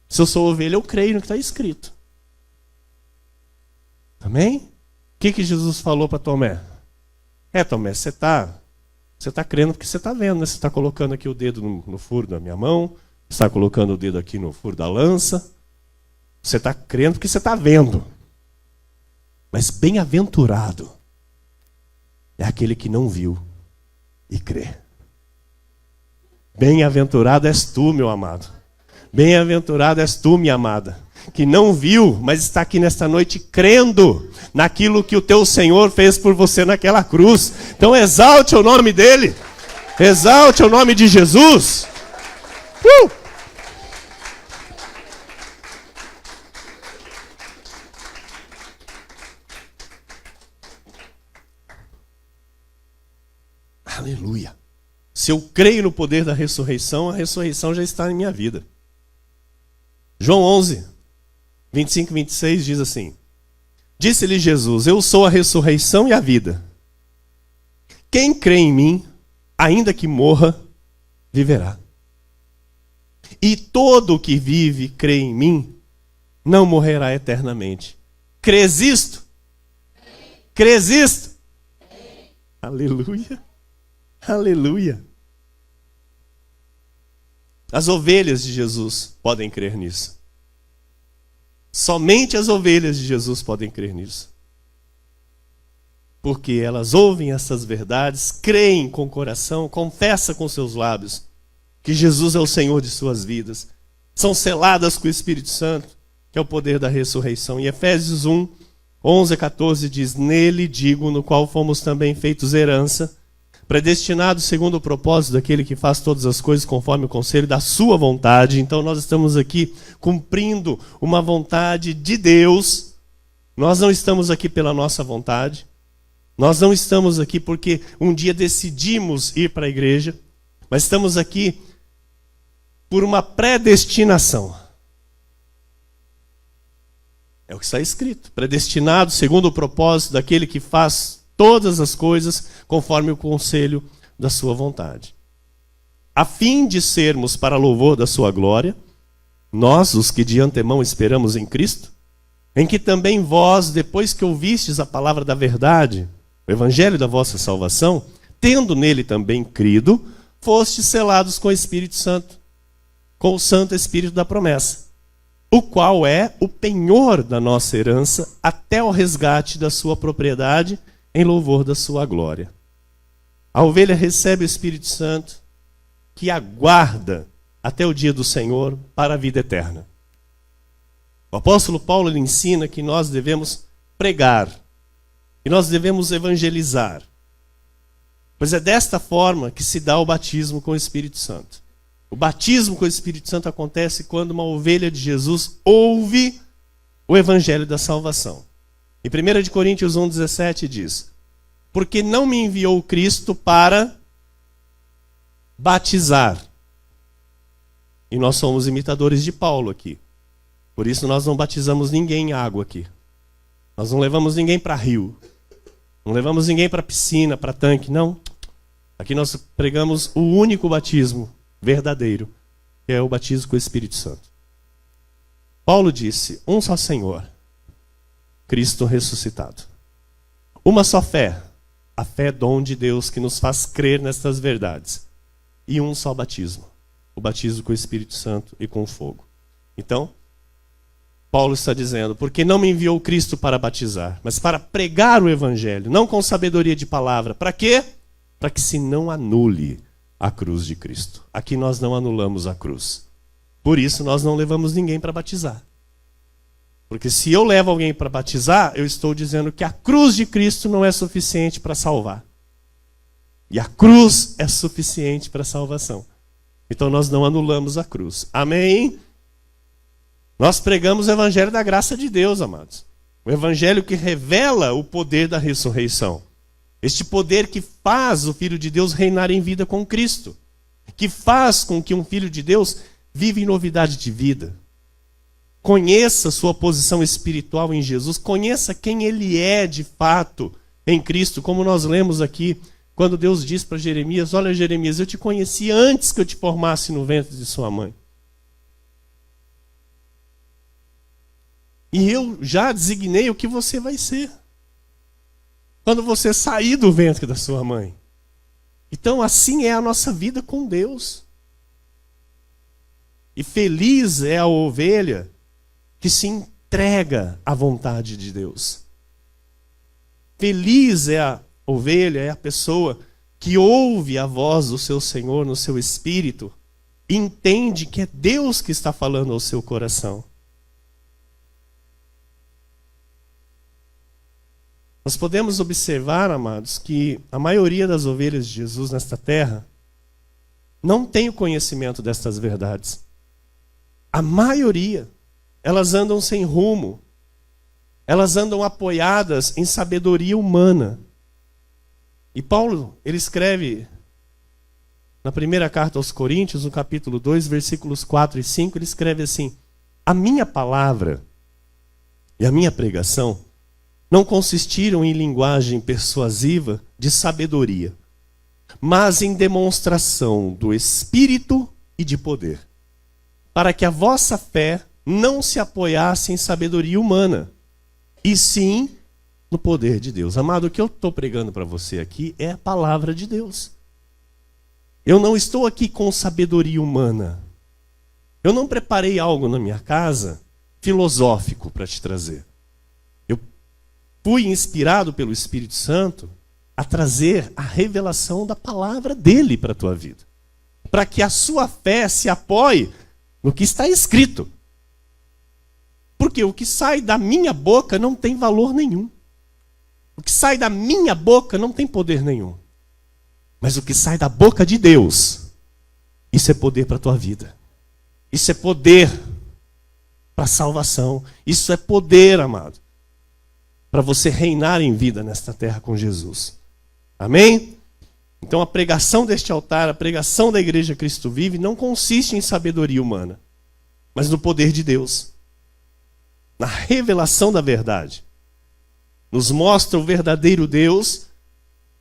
Se eu sou ovelha, eu creio no que está escrito. Amém? O que Jesus falou para Tomé? Tomé, você está crendo porque você está vendo, né? Você está colocando aqui o dedo no furo da minha mão, você está colocando o dedo aqui no furo da lança. Você está crendo porque você está vendo. Mas bem-aventurado é aquele que não viu e crê. Bem-aventurado és tu, meu amado. Bem-aventurado és tu, minha amada, que não viu, mas está aqui nesta noite crendo naquilo que o teu Senhor fez por você naquela cruz. Então exalte o nome dele. Exalte o nome de Jesus. Aleluia. Se eu creio no poder da ressurreição, a ressurreição já está em minha vida. João 11, 25 e 26 diz assim: Disse-lhe Jesus, eu sou a ressurreição e a vida. Quem crê em mim, ainda que morra, viverá. E todo o que vive e crê em mim, não morrerá eternamente. Crês isto? Crês isto? Aleluia. Aleluia. As ovelhas de Jesus podem crer nisso. Somente as ovelhas de Jesus podem crer nisso. Porque elas ouvem essas verdades, creem com o coração, confessam com seus lábios que Jesus é o Senhor de suas vidas. São seladas com o Espírito Santo, que é o poder da ressurreição. Em Efésios 1, 11 a 14 diz: Nele digo, no qual fomos também feitos herança, predestinado segundo o propósito daquele que faz todas as coisas conforme o conselho da sua vontade. Então nós estamos aqui cumprindo uma vontade de Deus. Nós não estamos aqui pela nossa vontade. Nós não estamos aqui porque um dia decidimos ir para a igreja. Mas estamos aqui por uma predestinação. É o que está escrito. Predestinado segundo o propósito daquele que faz todas as coisas conforme o conselho da sua vontade. A fim de sermos para louvor da sua glória, nós, os que de antemão esperamos em Cristo, em que também vós, depois que ouvistes a palavra da verdade, o evangelho da vossa salvação, tendo nele também crido, fostes selados com o Espírito Santo, com o Santo Espírito da promessa, o qual é o penhor da nossa herança até o resgate da sua propriedade, em louvor da sua glória. A ovelha recebe o Espírito Santo, que aguarda até o dia do Senhor para a vida eterna. O apóstolo Paulo lhe ensina que nós devemos pregar, que nós devemos evangelizar. Pois é desta forma que se dá o batismo com o Espírito Santo. O batismo com o Espírito Santo acontece quando uma ovelha de Jesus ouve o evangelho da salvação. Em 1 Coríntios 1,17 diz: Porque não me enviou Cristo para batizar. E nós somos imitadores de Paulo aqui. Por isso nós não batizamos ninguém em água aqui. Nós não levamos ninguém para rio. Não levamos ninguém para piscina, para tanque, não. Aqui nós pregamos o único batismo verdadeiro, que é o batismo com o Espírito Santo. Paulo disse: um só Senhor, Cristo ressuscitado. Uma só fé. A fé é dom de Deus que nos faz crer nestas verdades. E um só batismo. O batismo com o Espírito Santo e com fogo. Então, Paulo está dizendo: porque não me enviou Cristo para batizar, mas para pregar o evangelho, não com sabedoria de palavra. Para quê? Para que se não anule a cruz de Cristo. Aqui nós não anulamos a cruz. Por isso nós não levamos ninguém para batizar. Porque se eu levo alguém para batizar, eu estou dizendo que a cruz de Cristo não é suficiente para salvar. E a cruz é suficiente para a salvação. Então nós não anulamos a cruz. Amém? Nós pregamos o evangelho da graça de Deus, amados. O evangelho que revela o poder da ressurreição. Este poder que faz o Filho de Deus reinar em vida com Cristo. Que faz com que um Filho de Deus viva em novidade de vida. Conheça sua posição espiritual em Jesus. Conheça quem Ele é de fato em Cristo. Como nós lemos aqui, quando Deus diz para Jeremias: olha, Jeremias, eu te conheci antes que eu te formasse no ventre de sua mãe. E eu já designei o que você vai ser quando você sair do ventre da sua mãe. Então assim é a nossa vida com Deus. E feliz é a ovelha que se entrega à vontade de Deus. Feliz é a ovelha, é a pessoa que ouve a voz do seu Senhor no seu espírito e entende que é Deus que está falando ao seu coração. Nós podemos observar, amados, que a maioria das ovelhas de Jesus nesta terra não tem o conhecimento destas verdades. A maioria, elas andam sem rumo. Elas andam apoiadas em sabedoria humana. E Paulo, ele escreve na primeira carta aos Coríntios, no capítulo 2, versículos 4 e 5, ele escreve assim: a minha palavra e a minha pregação não consistiram em linguagem persuasiva de sabedoria, mas em demonstração do Espírito e de poder, para que a vossa fé não se apoiasse em sabedoria humana, e sim no poder de Deus. Amado, o que eu estou pregando para você aqui é a palavra de Deus. Eu não estou aqui com sabedoria humana. Eu não preparei algo na minha casa filosófico para te trazer. Eu fui inspirado pelo Espírito Santo a trazer a revelação da palavra dele para a tua vida, para que a sua fé se apoie no que está escrito. Porque o que sai da minha boca não tem valor nenhum. O que sai da minha boca não tem poder nenhum. Mas o que sai da boca de Deus, isso é poder para a tua vida. Isso é poder para a salvação. Isso é poder, amado, para você reinar em vida nesta terra com Jesus. Amém? Então a pregação deste altar, a pregação da Igreja Cristo Vive, não consiste em sabedoria humana, mas no poder de Deus. Na revelação da verdade. Nos mostra o verdadeiro Deus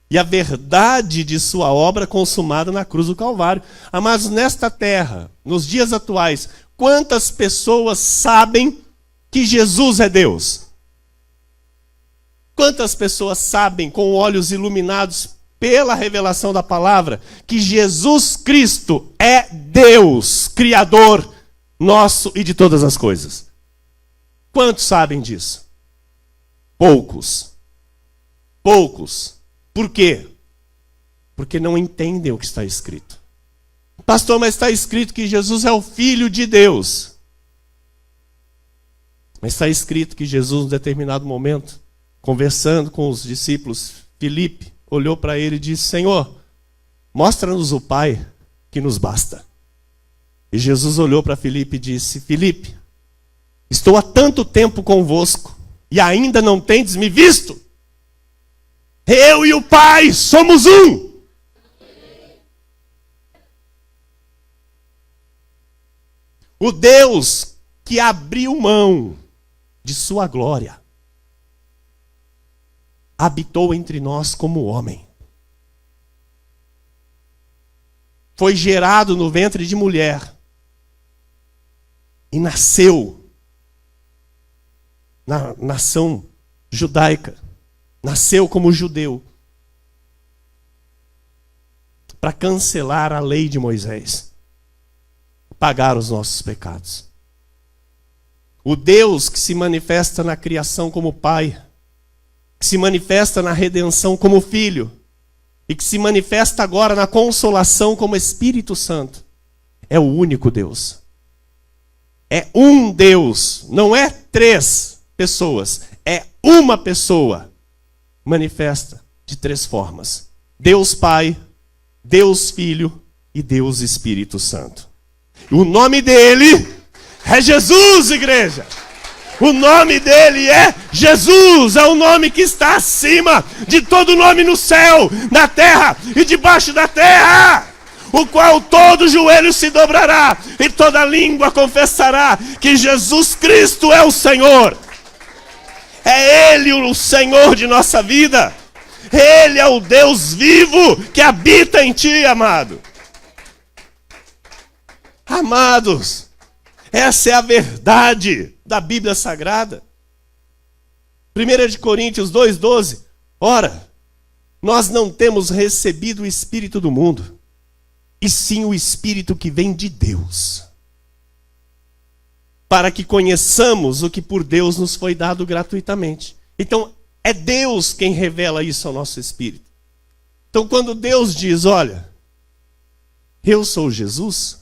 e a verdade de sua obra consumada na cruz do Calvário. Amados, nesta terra, nos dias atuais, quantas pessoas sabem que Jesus é Deus? Quantas pessoas sabem, com olhos iluminados pela revelação da palavra, que Jesus Cristo é Deus, Criador nosso e de todas as coisas? Quantos sabem disso? Poucos. Poucos. Por quê? Porque não entendem o que está escrito. Pastor, mas está escrito que Jesus é o Filho de Deus. Mas está escrito que Jesus, em determinado momento, conversando com os discípulos, Filipe olhou para ele e disse: Senhor, mostra-nos o Pai, que nos basta. E Jesus olhou para Filipe e disse: Filipe, estou há tanto tempo convosco e ainda não tendes me visto? Eu e o Pai somos um. O Deus que abriu mão de sua glória habitou entre nós como homem. Foi gerado no ventre de mulher e nasceu na nação judaica. Nasceu como judeu para cancelar a lei de Moisés, pagar os nossos pecados. O Deus que se manifesta na criação como Pai, que se manifesta na redenção como Filho e que se manifesta agora na consolação como Espírito Santo, é o único Deus. É um Deus, não é 3 pessoas, é uma pessoa manifesta de 3 formas. Deus Pai, Deus Filho e Deus Espírito Santo. O nome dele é Jesus, igreja. O nome dele é Jesus, é o nome que está acima de todo nome no céu, na terra e debaixo da terra, o qual todo joelho se dobrará e toda língua confessará que Jesus Cristo é o Senhor. É Ele o Senhor de nossa vida. Ele é o Deus vivo que habita em ti, amado. Amados, essa é a verdade da Bíblia Sagrada. 1 Coríntios 2,12. Ora, nós não temos recebido o Espírito do mundo, e sim o Espírito que vem de Deus, para que conheçamos o que por Deus nos foi dado gratuitamente. Então, é Deus quem revela isso ao nosso espírito. Então, quando Deus diz, olha, eu sou Jesus,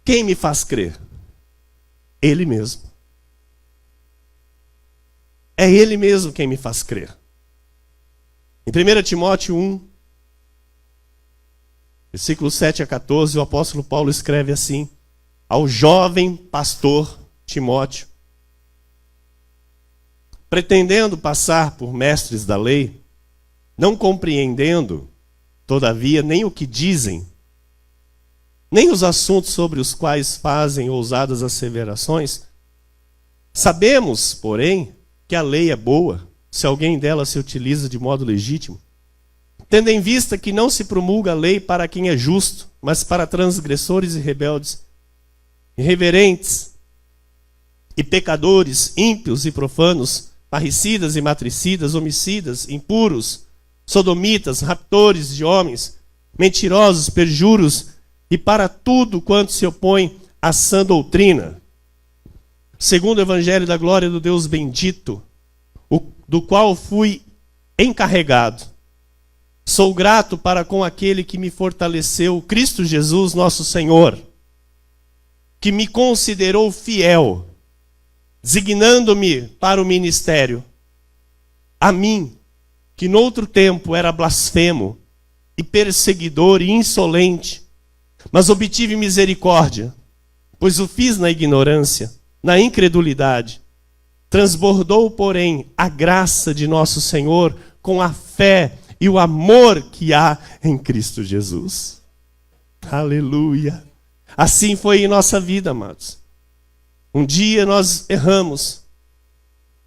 quem me faz crer? Ele mesmo. É Ele mesmo quem me faz crer. Em 1 Timóteo 1, versículos 7 a 14, o apóstolo Paulo escreve assim, ao jovem pastor Timóteo, pretendendo passar por mestres da lei, não compreendendo, todavia, nem o que dizem, nem os assuntos sobre os quais fazem ousadas asseverações, sabemos, porém, que a lei é boa, se alguém dela se utiliza de modo legítimo, tendo em vista que não se promulga a lei para quem é justo, mas para transgressores e rebeldes, irreverentes e pecadores, ímpios e profanos, parricidas e matricidas, homicidas, impuros, sodomitas, raptores de homens, mentirosos, perjuros, e para tudo quanto se opõe à sã doutrina, segundo o evangelho da glória do Deus bendito, do qual fui encarregado. Sou grato para com aquele que me fortaleceu, Cristo Jesus, nosso Senhor, que me considerou fiel, designando-me para o ministério, a mim, que noutro tempo era blasfemo, e perseguidor e insolente, mas obtive misericórdia, pois o fiz na ignorância, na incredulidade. Transbordou, porém, a graça de nosso Senhor com a fé e o amor que há em Cristo Jesus. Aleluia! Assim foi em nossa vida, amados. Um dia nós erramos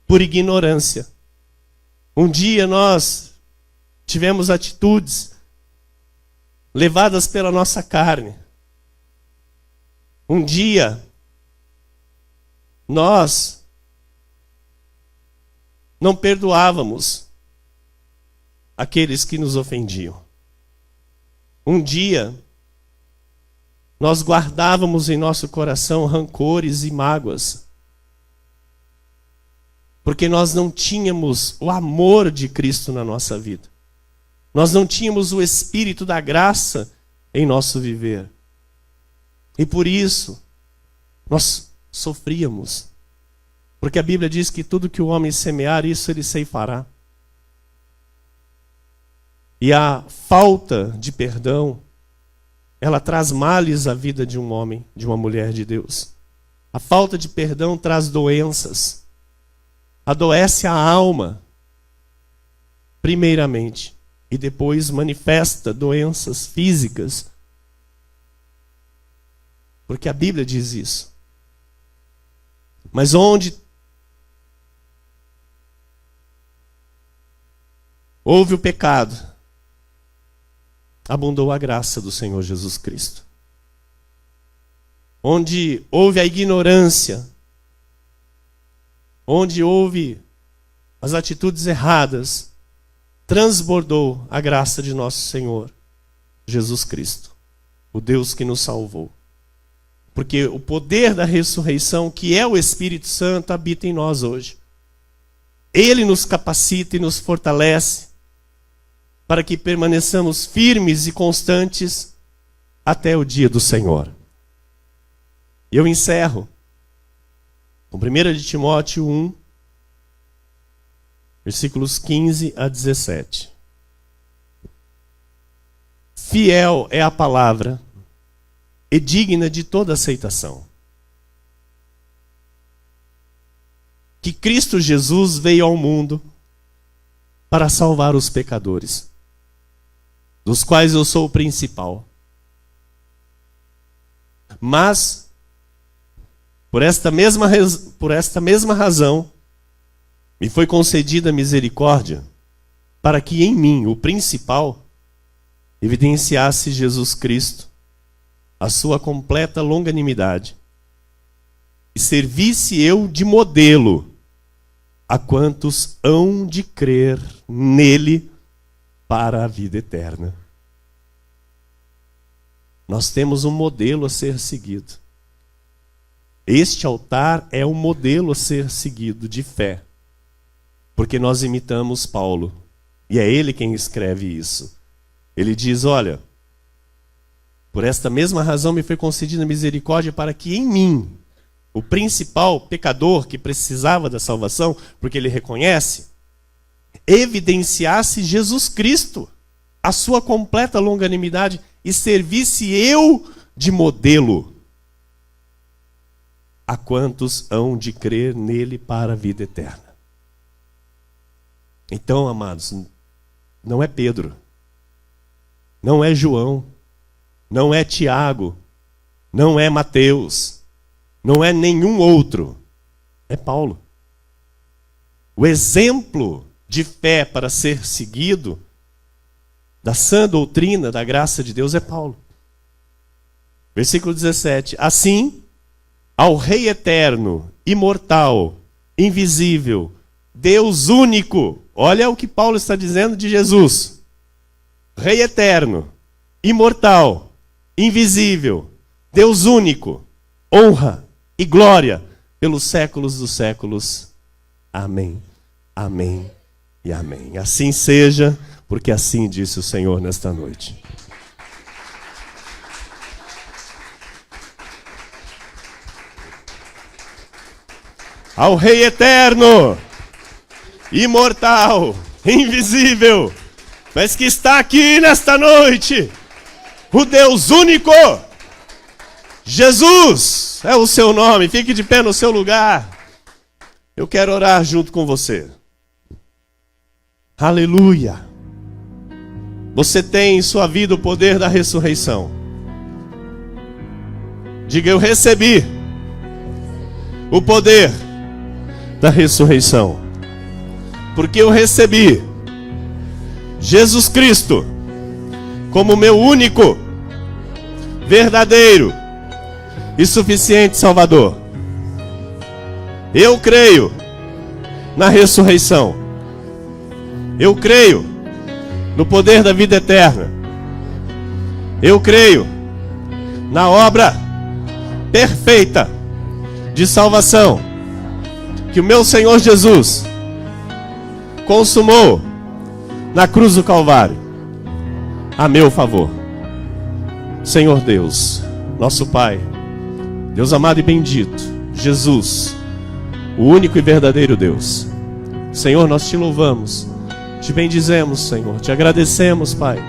por ignorância. Um dia nós tivemos atitudes levadas pela nossa carne. Um dia nós não perdoávamos aqueles que nos ofendiam. Um dia nós guardávamos em nosso coração rancores e mágoas, porque nós não tínhamos o amor de Cristo na nossa vida. Nós não tínhamos o Espírito da graça em nosso viver. E por isso, nós sofríamos. Porque a Bíblia diz que tudo que o homem semear, isso ele ceifará. E a falta de perdão, ela traz males à vida de um homem, de uma mulher de Deus. A falta de perdão traz doenças. Adoece a alma, primeiramente, e depois manifesta doenças físicas. Porque a Bíblia diz isso. Mas onde houve o pecado, abundou a graça do Senhor Jesus Cristo. Onde houve a ignorância, onde houve as atitudes erradas, transbordou a graça de nosso Senhor Jesus Cristo, o Deus que nos salvou. Porque o poder da ressurreição, que é o Espírito Santo, habita em nós hoje. Ele nos capacita e nos fortalece para que permaneçamos firmes e constantes até o dia do Senhor. E eu encerro com 1 Timóteo 1, versículos 15 a 17. fiel é a palavra e digna de toda aceitação. Que Cristo Jesus veio ao mundo para salvar os pecadores, dos quais eu sou o principal. Mas, por esta mesma razão, me foi concedida misericórdia, para que em mim, o principal, evidenciasse Jesus Cristo, a sua completa longanimidade, e servisse eu de modelo a quantos hão de crer nele para a vida eterna. Nós temos um modelo a ser seguido. Este altar é um modelo a ser seguido de fé, porque nós imitamos Paulo, e é ele quem escreve isso. Ele diz, olha, por esta mesma razão me foi concedida misericórdia para que em mim, o principal pecador que precisava da salvação, porque ele reconhece, evidenciasse Jesus Cristo, a sua completa longanimidade, e servisse eu de modelo a quantos hão de crer nele para a vida eterna. Então, amados, não é Pedro, não é João, não é Tiago, não é Mateus, não é nenhum outro, é Paulo. O exemplo de fé para ser seguido da sã doutrina da graça de Deus é Paulo. Versículo 17. Assim, ao Rei eterno, imortal, invisível, Deus único. Olha o que Paulo está dizendo de Jesus. Rei eterno, imortal, invisível, Deus único, honra e glória pelos séculos dos séculos. Amém, amém e amém. Assim seja, porque assim disse o Senhor nesta noite. Ao Rei eterno, imortal, invisível, mas que está aqui nesta noite, o Deus único, Jesus é o seu nome. Fique de pé no seu lugar. Eu quero orar junto com você. Aleluia. Você tem em sua vida o poder da ressurreição. Diga, eu recebi o poder da ressurreição, porque eu recebi Jesus Cristo como meu único, verdadeiro e suficiente Salvador. Eu creio na ressurreição. Eu creio no poder da vida eterna. Eu creio na obra perfeita de salvação que o meu Senhor Jesus consumou na cruz do Calvário a meu favor. Senhor Deus, nosso Pai, Deus amado e bendito, Jesus, o único e verdadeiro Deus. Senhor, nós te louvamos, te bendizemos, Senhor, te agradecemos, Pai,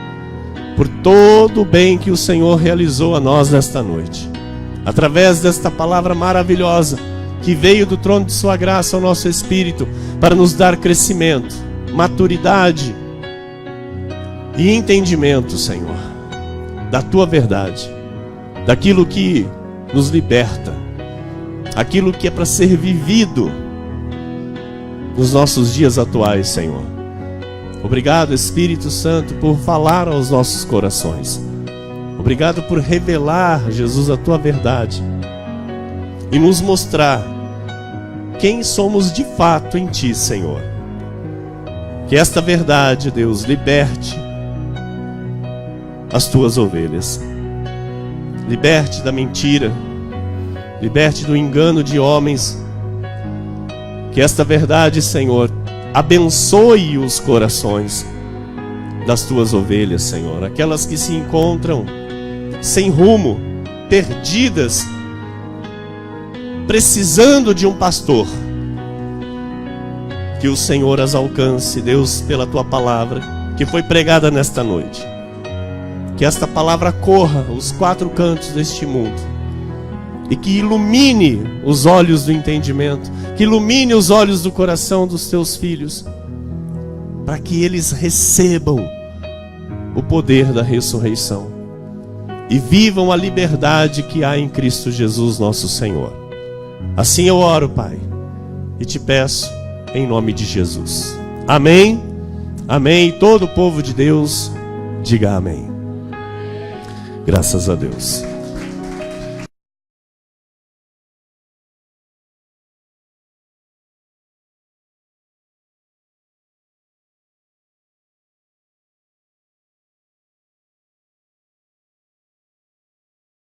por todo o bem que o Senhor realizou a nós nesta noite, através desta palavra maravilhosa que veio do trono de sua graça ao nosso espírito para nos dar crescimento, maturidade e entendimento, Senhor, da tua verdade, daquilo que nos liberta, aquilo que é para ser vivido nos nossos dias atuais, Senhor. Obrigado, Espírito Santo, por falar aos nossos corações. Obrigado por revelar, Jesus, a tua verdade e nos mostrar quem somos de fato em ti, Senhor. Que esta verdade, Deus, liberte as tuas ovelhas. Liberte da mentira, liberte do engano de homens. Que esta verdade, Senhor, abençoe os corações das tuas ovelhas, Senhor. Aquelas que se encontram sem rumo, perdidas, precisando de um pastor. Que o Senhor as alcance, Deus, pela tua palavra que foi pregada nesta noite. Que esta palavra corra os 4 cantos deste mundo e que ilumine os olhos do entendimento, que ilumine os olhos do coração dos teus filhos, para que eles recebam o poder da ressurreição e vivam a liberdade que há em Cristo Jesus nosso Senhor. Assim eu oro, Pai, e te peço em nome de Jesus. Amém, amém. E todo o povo de Deus diga amém. Graças a Deus.